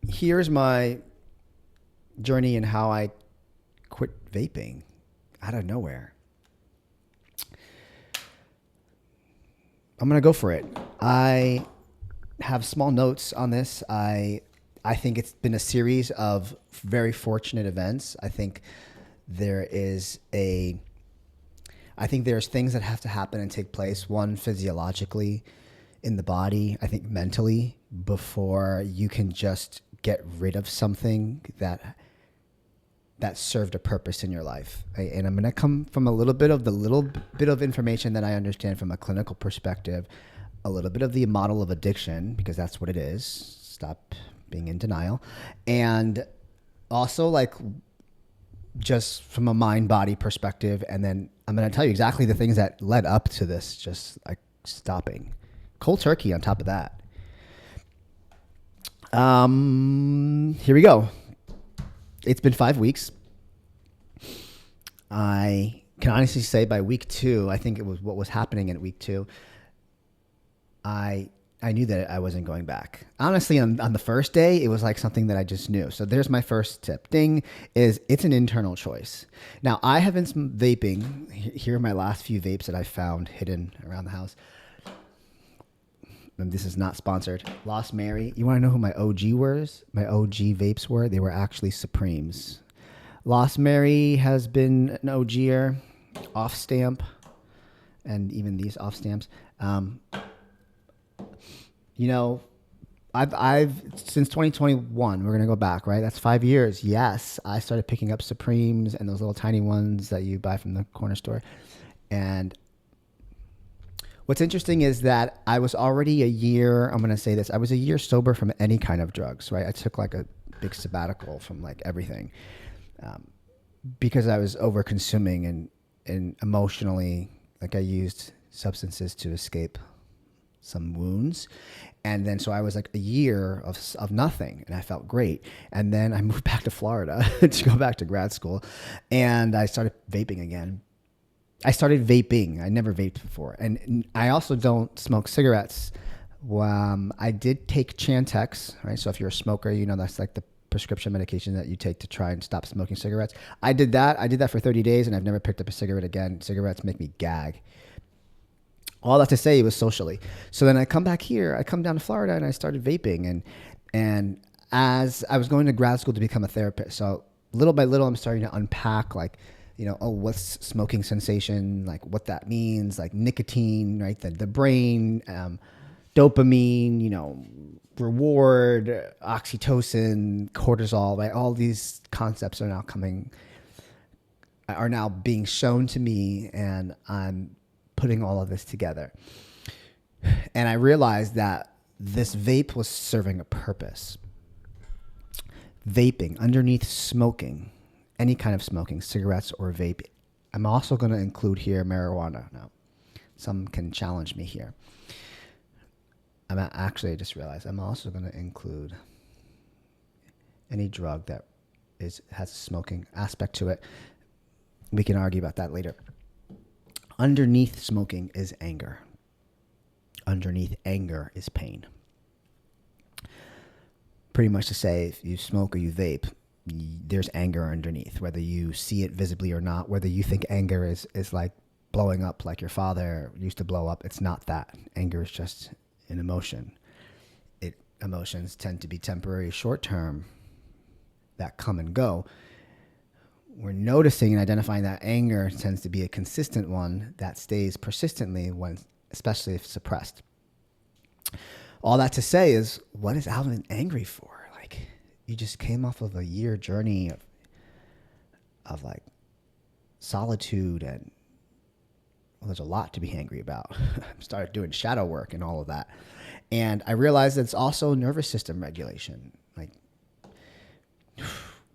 here's my journey and how I quit vaping out of nowhere. I'm going to go for it. I have small notes on this. I think it's been a series of very fortunate events. I think there's things that have to happen and take place. One, physiologically in the body, I think mentally, before you can just get rid of something that served a purpose in your life. Right? And I'm going to come from a little bit of information that I understand from a clinical perspective, a little bit of the model of addiction, because that's what it is. Stop being in denial. And also like just from a mind-body perspective. And then I'm going to tell you exactly the things that led up to this, just like stopping. Cold turkey on top of that. Here we go. It's been 5 weeks. I can honestly say by week 2, I think it was what was happening in week 2. I knew that I wasn't going back. Honestly, on the first day, it was like something that I just knew. So there's my first tip. Ding, is it's an internal choice. Now, I have been vaping. Here are my last few vapes that I found hidden around the house. And this is not sponsored. Lost Mary. You want to know who my OG was? My OG vapes were? They were actually Supremes. Lost Mary has been an OGer, off stamp, and even these off stamps. I've since 2021, we're going to go back, right? That's 5 years. Yes, I started picking up Supremes and those little tiny ones that you buy from the corner store. And what's interesting is that I was already a year, I'm going to say this, I was a year sober from any kind of drugs, right? I took like a big sabbatical from like everything because I was over consuming and emotionally, like I used substances to escape some wounds. And then, so I was like a year of nothing and I felt great. And then I moved back to Florida to go back to grad school and I started vaping again. I started vaping. I never vaped before. And I also don't smoke cigarettes. I did take Chantix, right? So if you're a smoker, you know, that's like the prescription medication that you take to try and stop smoking cigarettes. I did that for 30 days and I've never picked up a cigarette again. Cigarettes make me gag. All that to say, it was socially. So then I come back here, I come down to Florida and I started vaping. And as I was going to grad school to become a therapist, so little by little, I'm starting to unpack like, what's smoking cessation, like what that means, like nicotine, right? The brain, dopamine, reward, oxytocin, cortisol, right? All these concepts are now being shown to me, and I'm putting all of this together. And I realized that this vape was serving a purpose. Vaping, underneath smoking, any kind of smoking, cigarettes or vape. I'm also going to include here marijuana. Now, some can challenge me here. I just realized I'm also going to include any drug that has a smoking aspect to it. We can argue about that later. Underneath smoking is anger. Underneath anger is pain. Pretty much to say, if you smoke or you vape, there's anger underneath, whether you see it visibly or not, whether you think anger is like blowing up like your father used to blow up. It's not that. Anger is just an emotion. Emotions tend to be temporary, short-term, that come and go. We're noticing and identifying that anger tends to be a consistent one that stays persistently, especially if suppressed. All that to say is, what is Alvin angry for? Like, you just came off of a year journey of like solitude, and there's a lot to be angry about. I started doing shadow work and all of that. And I realized that it's also nervous system regulation. Like,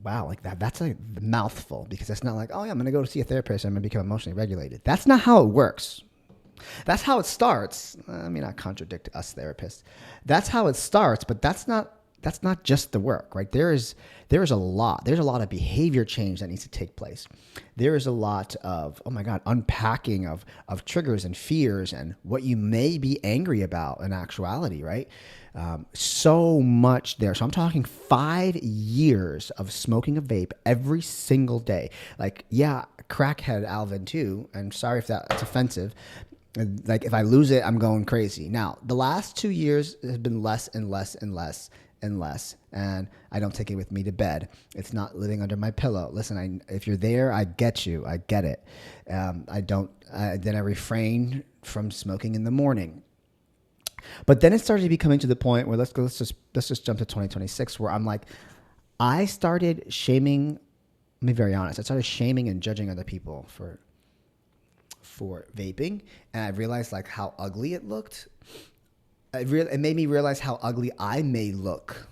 wow, like that's a mouthful, because it's not like, oh yeah, I'm going to go see a therapist and I'm going to become emotionally regulated. That's not how it works. That's how it starts. I mean, I contradict us therapists. That's how it starts, but that's not that's not just the work, right? There's a lot of behavior change that needs to take place. There is a lot of, oh my God, unpacking of triggers and fears and what you may be angry about in actuality, right? So much there. So I'm talking 5 years of smoking a vape every single day. Like, yeah, crackhead Alvin too. And sorry if that's offensive. Like, if I lose it, I'm going crazy. Now, the last 2 years have been less and less and less and less. And I don't take it with me to bed. It's not living under my pillow. Listen, if you're there, I get you. I get it. Then I refrain from smoking in the morning. But then it started becoming to the point where let's just jump to 2026, where I'm like, I started shaming. Let me be very honest. I started shaming and judging other people for vaping, and I realized like how ugly it looked. It made me realize how ugly I may look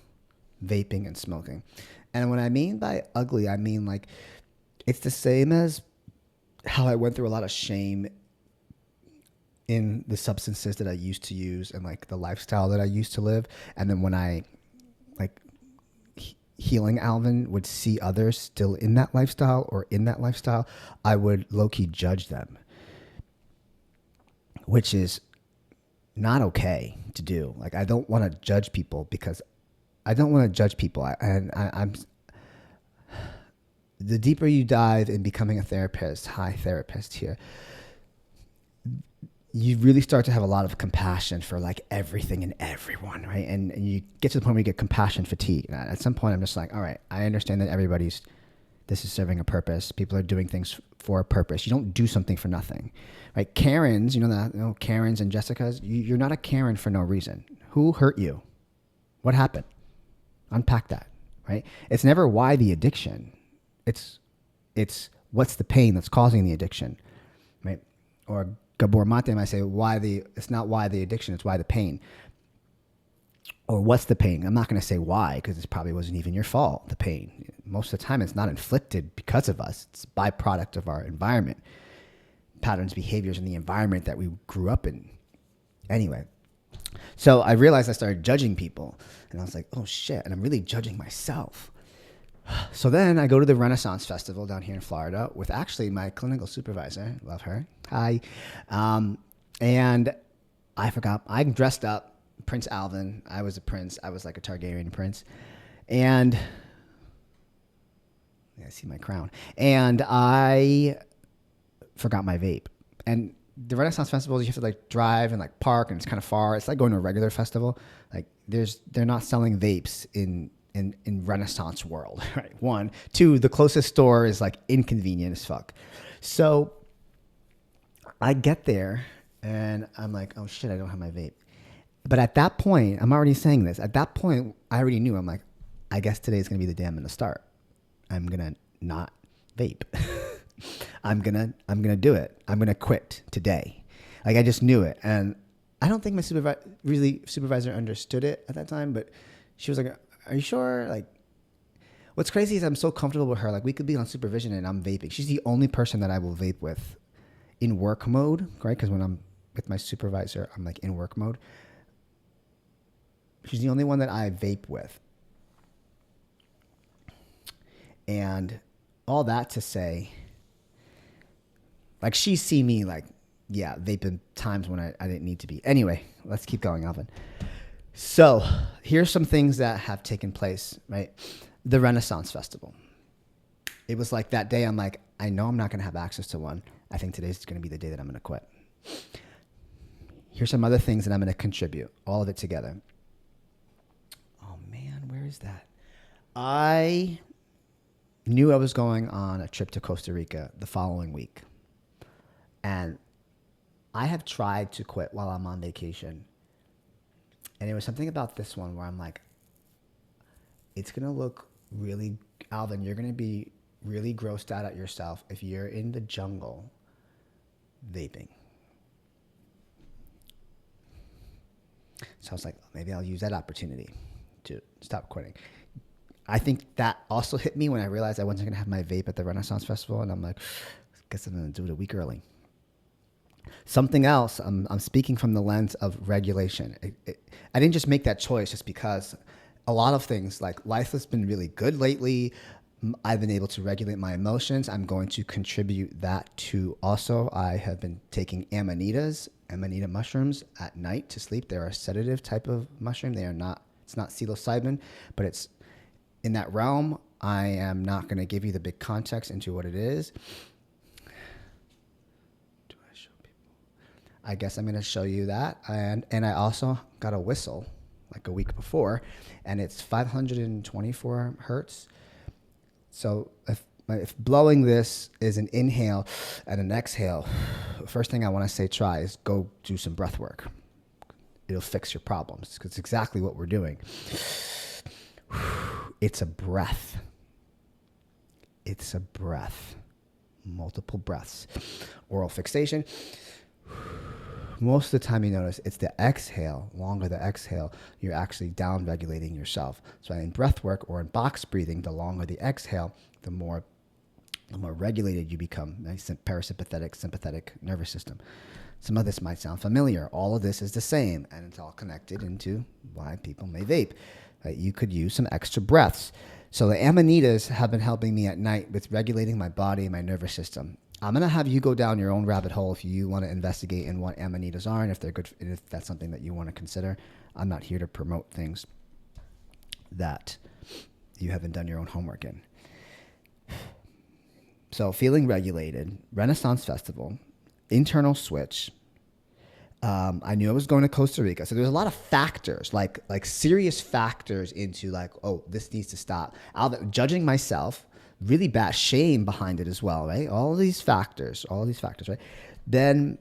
vaping and smoking. And what I mean by ugly, I mean like it's the same as how I went through a lot of shame in the substances that I used to use and like the lifestyle that I used to live. And then when I like HealingHypeManAlvin would see others still in that lifestyle or in that lifestyle, I would low-key judge them, which is not okay to do. Like, I don't want to judge people because I don't want to judge people. I'm the deeper you dive in becoming a therapist, high therapist here, you really start to have a lot of compassion for like everything and everyone, right? And you get to the point where you get compassion fatigue. And at some point, I'm just like, all right, I understand that this is serving a purpose. People are doing things for a purpose. You don't do something for nothing, right? Karens, Karens and Jessicas, you're not a Karen for no reason. Who hurt you? What happened? Unpack that, right? It's never why the addiction. It's what's the pain that's causing the addiction, right? Or Gabor Mate might say, it's not why the addiction, it's why the pain. Or what's the pain? I'm not going to say why, because it probably wasn't even your fault, the pain. Most of the time, it's not inflicted because of us. It's a byproduct of our environment, patterns, behaviors, and the environment that we grew up in. Anyway, so I realized I started judging people, and I was like, oh shit, and I'm really judging myself. So then I go to the Renaissance Festival down here in Florida with actually my clinical supervisor. Love her. Hi. And I'm dressed up, Prince Alvin. I was a prince. I was like a Targaryen prince. And I see my crown. And I forgot my vape. And the Renaissance Festivals, you have to like drive and like park, and it's kind of far. It's like going to a regular festival. Like they're not selling vapes in Renaissance world, right? 1, 2, the closest store is like inconvenient as fuck. So I get there and I'm like, oh shit, I don't have my vape. But at that point, I'm already saying this. At that point, I already knew. I'm like, I guess today's gonna be the day I'm gonna start. I'm gonna not vape. I'm gonna do it. I'm gonna quit today. Like, I just knew it, and I don't think my supervisor understood it at that time. But she was like, are you sure? Like, what's crazy is I'm so comfortable with her. Like, we could be on supervision and I'm vaping. She's the only person that I will vape with in work mode, right? Because when I'm with my supervisor, I'm like in work mode. She's the only one that I vape with. And all that to say, like, she's seen me like, yeah, vaping times when I didn't need to be. Anyway, let's keep going, Alvin. So here's some things that have taken place, right? The Renaissance Festival. It was like that day, I'm like, I know I'm not going to have access to one. I think today's going to be the day that I'm going to quit. Here's some other things that I'm going to contribute, all of it together. Oh man, where is that? I knew I was going on a trip to Costa Rica the following week. And I have tried to quit while I'm on vacation. And it was something about this one where I'm like, it's going to look really, Alvin, you're going to be really grossed out at yourself if you're in the jungle vaping. So I was like, maybe I'll use that opportunity to stop quitting. I think that also hit me when I realized I wasn't going to have my vape at the Renaissance Festival. And I'm like, I guess I'm going to do it a week early. Something else, I'm speaking from the lens of regulation. I didn't just make that choice just because a lot of things, like life has been really good lately. I've been able to regulate my emotions. I'm going to contribute that to also. I have been taking amanita mushrooms at night to sleep. They're a sedative type of mushroom. It's not psilocybin, but it's in that realm. I am not going to give you the big context into what it is. Do I show people? I guess I'm going to show you that. And I also got a whistle like a week before, and it's 524 hertz. So if blowing this is an inhale and an exhale, first thing I want to say, try is go do some breath work. It'll fix your problems, because it's exactly what we're doing. It's a breath. It's a breath. Multiple breaths. Oral fixation. Most of the time you notice it's the exhale. Longer the exhale, you're actually down regulating yourself. So in breath work or in box breathing, the longer the exhale, the more regulated you become. Nice parasympathetic, sympathetic nervous system. Some of this might sound familiar. All of this is the same, and it's all connected into why people may vape. You could use some extra breaths. So the amanitas have been helping me at night with regulating my body and my nervous system. I'm going to have you go down your own rabbit hole if you want to investigate in what amanitas are and if they're good, if that's something that you want to consider. I'm not here to promote things that you haven't done your own homework in. So feeling regulated, Renaissance Festival, internal switch. I knew I was going to Costa Rica. So there's a lot of factors, like serious factors into like, oh, this needs to stop. Judging myself, really bad shame behind it as well, right? All these factors, right? Then,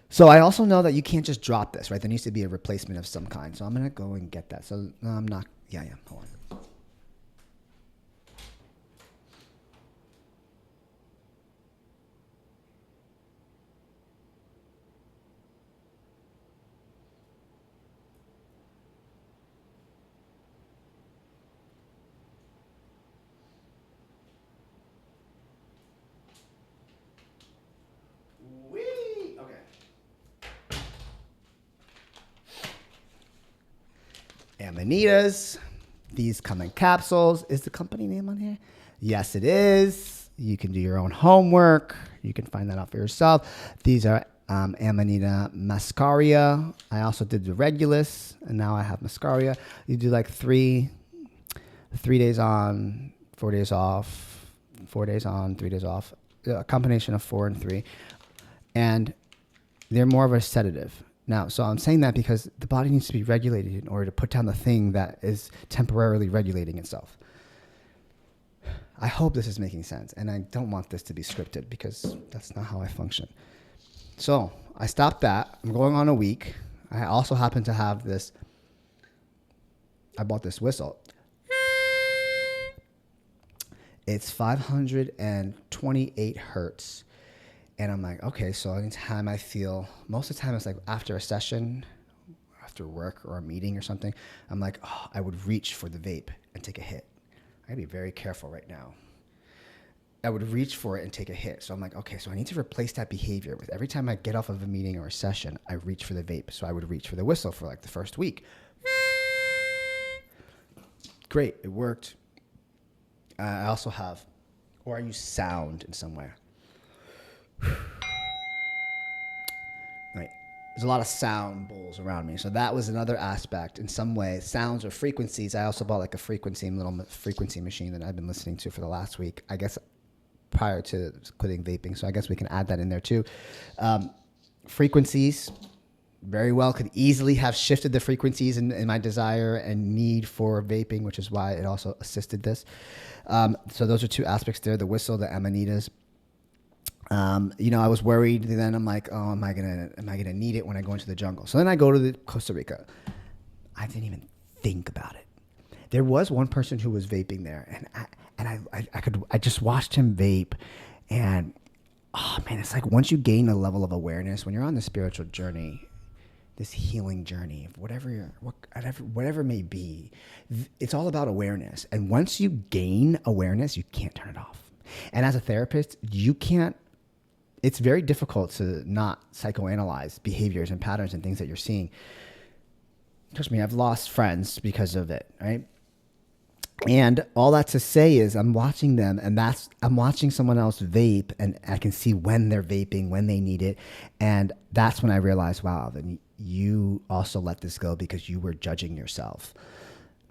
so I also know that you can't just drop this, right? There needs to be a replacement of some kind. So I'm going to go and get that. So I'm not, hold on. Amanitas. These come in capsules. Is the company name on here? Yes, it is. You can do your own homework. You can find that out for yourself. These are Amanita Muscaria. I also did the Regulus, and now I have Muscaria. You do like 3 days on, 4 days off, 4 days on, 3 days off. A combination of 4 and 3. And they're more of a sedative. Now, so I'm saying that because the body needs to be regulated in order to put down the thing that is temporarily regulating itself. I hope this is making sense, and I don't want this to be scripted because that's not how I function. So I stopped that. I'm going on a week. I also happen to have this. I bought this whistle. It's 528 hertz. And I'm like, okay, so anytime I feel, most of the time it's like after a session, after work or a meeting or something, I'm like, oh, I would reach for the vape and take a hit. I gotta be very careful right now. I would reach for it and take a hit. So I'm like, okay, so I need to replace that behavior with every time I get off of a meeting or a session, I reach for the vape. So I would reach for the whistle for like the first week. Great, it worked. I also have, or I use sound in some way. Right. There's a lot of sound bowls around me. So that was another aspect. In some way, sounds or frequencies. I also bought like a little frequency machine that I've been listening to for the last week, I guess prior to quitting vaping. So I guess we can add that in there too. Frequencies, very well, could easily have shifted the frequencies in my desire and need for vaping, which is why it also assisted this. So those are two aspects there, the whistle, the amanitas. I was worried. Then I'm like, oh, am I gonna need it when I go into the jungle? So then I go to Costa Rica. I didn't even think about it. There was one person who was vaping there, and I just watched him vape, and oh man, it's like once you gain a level of awareness, when you're on the spiritual journey, this healing journey, whatever it may be, it's all about awareness. And once you gain awareness, you can't turn it off. And as a therapist, you can't. it's very difficult to not psychoanalyze behaviors and patterns and things that you're seeing. Trust me, I've lost friends because of it, right? And all that to say is I'm watching them, and I'm watching someone else vape, and I can see when they're vaping, when they need it. And that's when I realized, wow, then you also let this go because you were judging yourself.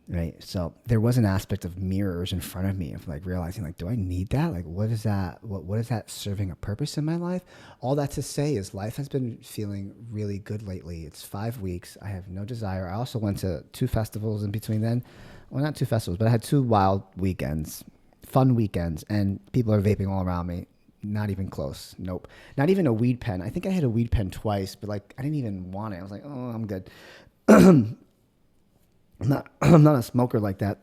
Right. So there was an aspect of mirrors in front of me of like realizing like, do I need that? Like, what is that? What is that serving a purpose in my life? All that to say is life has been feeling really good lately. It's 5 weeks. I have no desire. I also went to 2 festivals in between then. Well, not 2 festivals, but I had 2 wild weekends, fun weekends, and people are vaping all around me. Not even close. Nope. Not even a weed pen. I think I hit a weed pen twice, but like I didn't even want it. I was like, oh, I'm good. I'm not a smoker like that.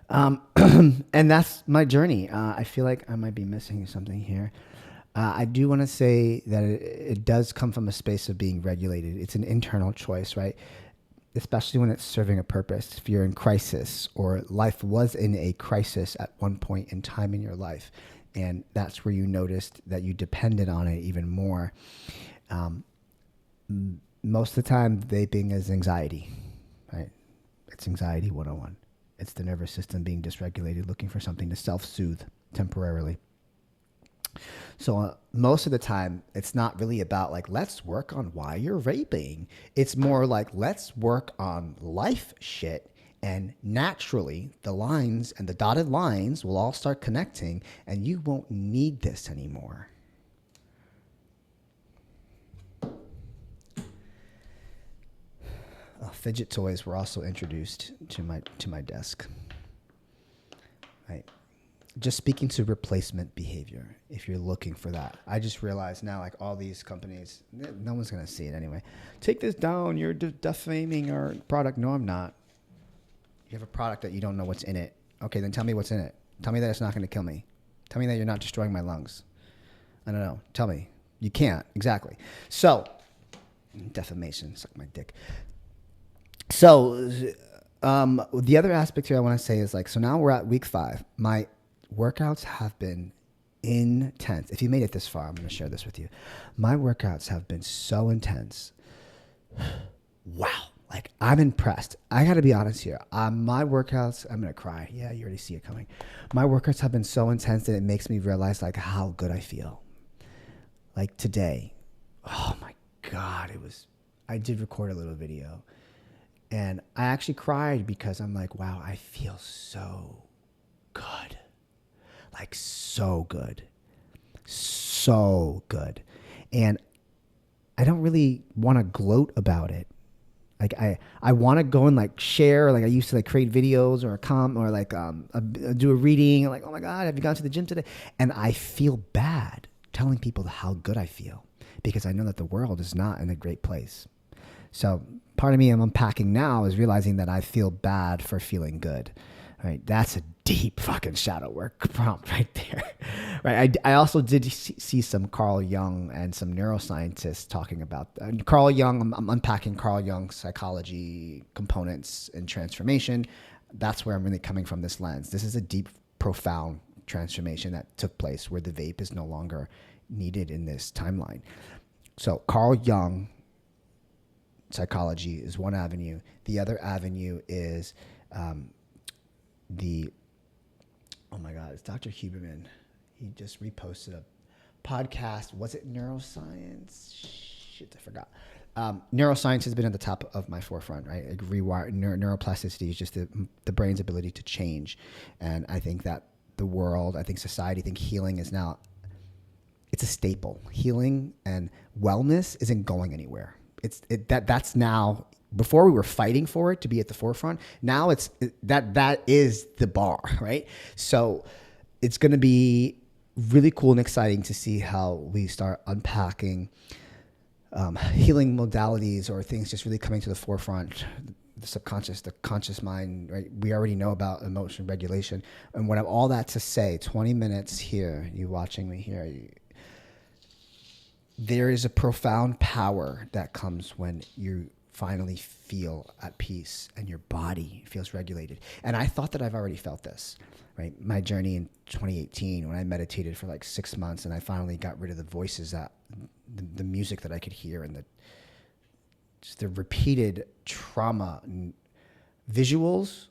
And that's my journey. I feel like I might be missing something here. I do want to say that it does come from a space of being regulated. It's an internal choice, right? Especially when it's serving a purpose. If you're in crisis or life was in a crisis at one point in time in your life, and that's where you noticed that you depended on it even more. Most of the time, vaping is anxiety. Right? It's anxiety 101. It's the nervous system being dysregulated, looking for something to self-soothe temporarily. So most of the time, it's not really about like, let's work on why you're vaping. It's more like, let's work on life shit. And naturally, the lines and the dotted lines will all start connecting and you won't need this anymore. Fidget toys were also introduced to my desk. Right. Just speaking to replacement behavior, if you're looking for that. I just realized now, like all these companies, no one's going to see it anyway. Take this down. You're defaming our product. No, I'm not. You have a product that you don't know what's in it. Okay, then tell me what's in it. Tell me that it's not going to kill me. Tell me that you're not destroying my lungs. I don't know. Tell me. You can't. Exactly. So, defamation. Suck my dick. So, the other aspect here I want to say is like, so now we're at week 5. My workouts have been intense. If you made it this far, I'm going to share this with you. My workouts have been so intense. Wow. Like, I'm impressed. I got to be honest here. My workouts, I'm going to cry. Yeah, you already see it coming. My workouts have been so intense that it makes me realize like how good I feel. Like today, oh my God, I did record a little video. And I actually cried because I'm like, wow, I feel so good. Like so good. So good. And I don't really want to gloat about it. Like I want to go and like share, like I used to like create videos or do a reading. Like, oh my God, have you gone to the gym today? And I feel bad telling people how good I feel because I know that the world is not in a great place. So part of me I'm unpacking now is realizing that I feel bad for feeling good. Right? That's a deep fucking shadow work prompt right there. Right? I also did see some Carl Jung and some neuroscientists talking about Carl Jung. I'm unpacking Carl Jung's psychology components and transformation. That's where I'm really coming from this lens. This is a deep, profound transformation that took place where the vape is no longer needed in this timeline. So Carl Jung psychology is one avenue. The other avenue is oh my God, it's Dr. Huberman. He just reposted a podcast. Was it neuroscience? Shit, I forgot. Neuroscience has been at the top of my forefront, right? Like neuroplasticity is just the brain's ability to change. And I think that the world, I think society, I think healing is now, it's a staple. Healing and wellness isn't going anywhere. That's now, before we were fighting for it to be at the forefront. Now that is the bar, right? So it's going to be really cool and exciting to see how we start unpacking healing modalities or things just really coming to the forefront. The subconscious, the conscious mind, right? We already know about emotion regulation. And what all that to say, 20 minutes here, you watching me here, there is a profound power that comes when you finally feel at peace and your body feels regulated. And I thought that I've already felt this, right? My journey in 2018 when I meditated for like 6 months and I finally got rid of the voices that the music that I could hear and the repeated trauma and visuals.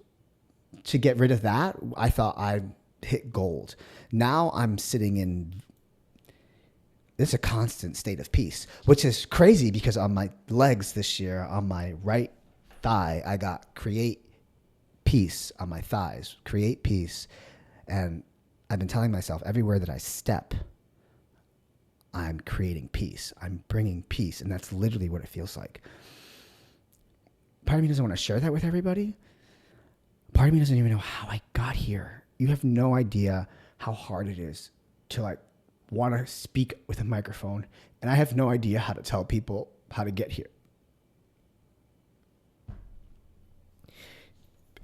To get rid of that, I thought I hit gold. Now I'm sitting in it's a constant state of peace, which is crazy because on my legs this year, on my right thigh, I got create peace on my thighs, create peace. And I've been telling myself everywhere that I step, I'm creating peace. I'm bringing peace. And that's literally what it feels like. Part of me doesn't want to share that with everybody. Part of me doesn't even know how I got here. You have no idea how hard it is to like want to speak with a microphone, and I have no idea how to tell people how to get here.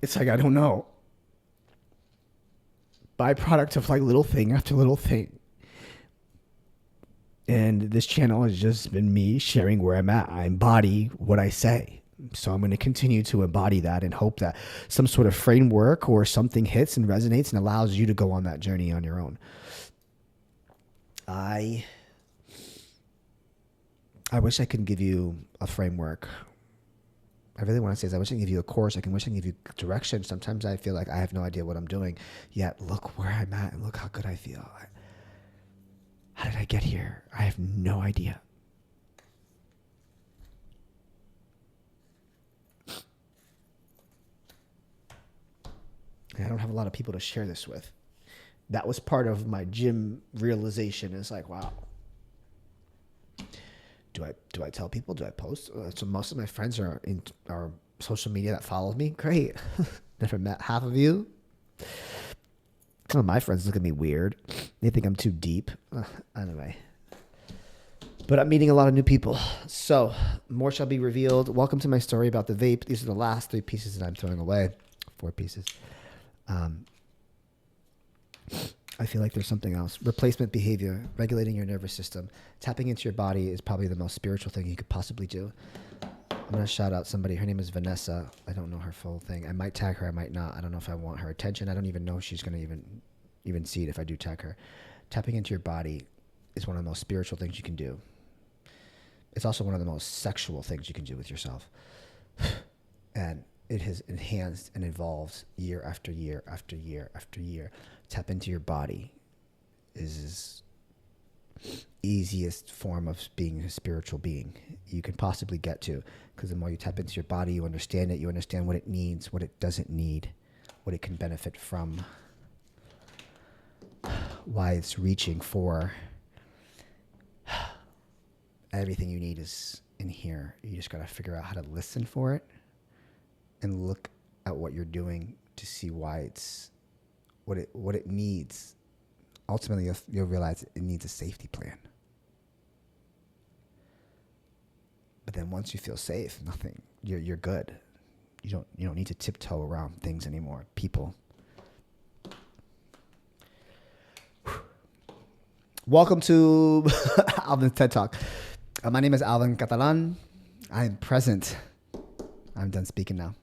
It's like I don't know. Byproduct of like little thing after little thing. And this channel has just been me sharing where I'm at. I embody what I say. So I'm going to continue to embody that and hope that some sort of framework or something hits and resonates and allows you to go on that journey on your own. I wish I could give you a framework. I really want to say is I wish I could give you a course. I wish I could give you direction. Sometimes I feel like I have no idea what I'm doing. Yet look where I'm at and look how good I feel. How did I get here? I have no idea. And I don't have a lot of people to share this with. That was part of my gym realization. It's like, wow. Do I tell people? Do I post? So most of my friends are in our social media that follow me. Great. Never met half of you. Some of my friends look at me weird. They think I'm too deep. Anyway. But I'm meeting a lot of new people. So more shall be revealed. Welcome to my story about the vape. These are the last 3 pieces that I'm throwing away. 4 pieces. I feel like there's something else. Replacement behavior, regulating your nervous system. Tapping into your body is probably the most spiritual thing you could possibly do. I'm going to shout out somebody. Her name is Vanessa. I don't know her full thing. I might tag her. I might not. I don't know if I want her attention. I don't even know if she's going to even see it if I do tag her. Tapping into your body is one of the most spiritual things you can do. It's also one of the most sexual things you can do with yourself. And it has enhanced and evolved year after year after year after year. Tap into your body is easiest form of being a spiritual being you can possibly get to, because the more you tap into your body, you understand it, you understand what it needs, what it doesn't need, what it can benefit from, why it's reaching for. Everything you need is in here. You just got to figure out how to listen for it and look at what you're doing to see why it's what it needs. Ultimately, you'll realize it needs a safety plan. But then once you feel safe, nothing, you're good. You don't need to tiptoe around things anymore. People. Welcome to Alvin's TED Talk. My name is Alvin Catalan. I'm present. I'm done speaking now.